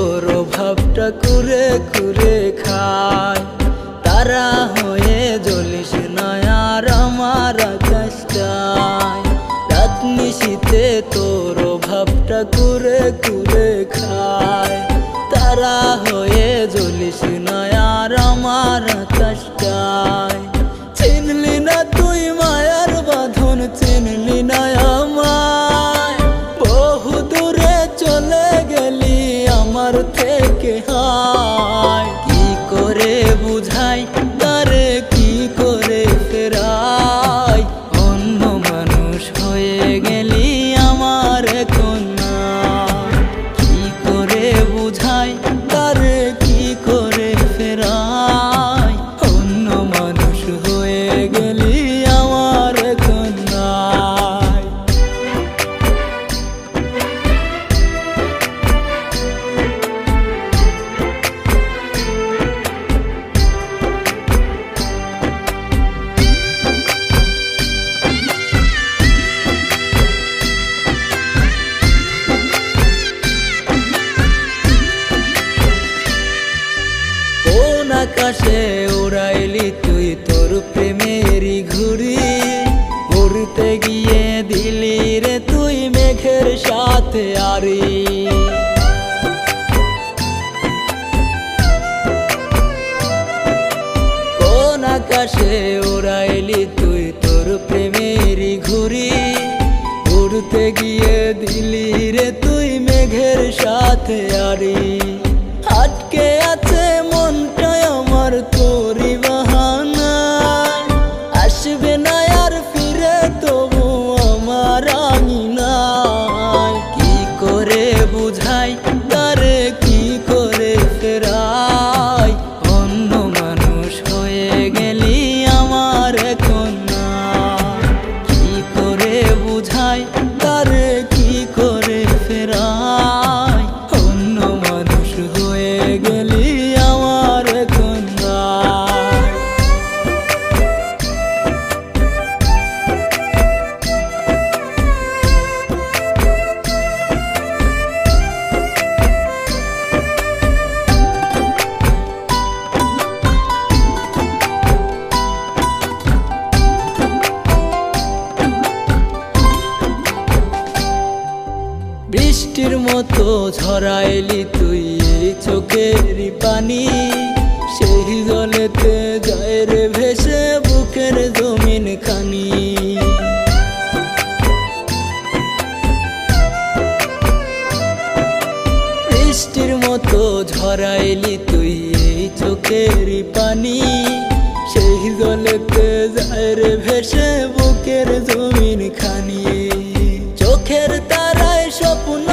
তোর ভাবটা কুরে কুরে খায়। তারা হয়ে জ্বলিস না আর আমার আকাশটায়। রাত নিশীথে তোর ভাবটা কুরে কুরে খায়। তারা হয়ে জ্বলিস না আর আমার আকাশটায়। চিনলি না তুই মায়ার বাঁধন, চিনলি না আমায়। বহু দূরে চলে গেলি আমার থেকে হায়। কি করে বুঝাই তারে, কি করে ফেরাই? অন্য মানুষ হয়ে গেলি আমার কন্যা। কি করে বুঝাই তারে, কি করে ফেরাই? অন্য মানুষ হয়ে গেলি আমার কন্যা। আকাশে উড়াইলি তুই তোর প্রেমেরই ঘুড়ি। উড়তে গিয়ে দিলি রে তুই মেঘের সাথে আরি। কোন আকাশে উড়াইলি তুই তোর প্রেমেরই ঘুড়ি। উড়তে গিয়ে দিলি রে তুই মেঘের সাথে আরি। আটকে আছে মনটায় আমার তোরি বাহানায়। আসবে না আর ফিরে তবু আমার আঙিনায়। কি করে বুঝাই তারে, কি করে ফেরাই? অন্য মানুষ হয়ে গেলি আমার কন্যা। কি করে বুঝাই তারে, কি করে ফেরাই? অন্য মানুষ হয়ে গেলি আমার কন্যা। বৃষ্টির মতো ঝরাইলি তুই এই চোখের পানি। সেই জলেতে যায় রে ভেসে বুকের জমিন খানি। বৃষ্টির মতো ঝরাইলি তুই এই চোখের পানি। সেই জলেতে যায় রে ভেসে বুকের জমিন খানি। চোখের তারায় স্বপ্ন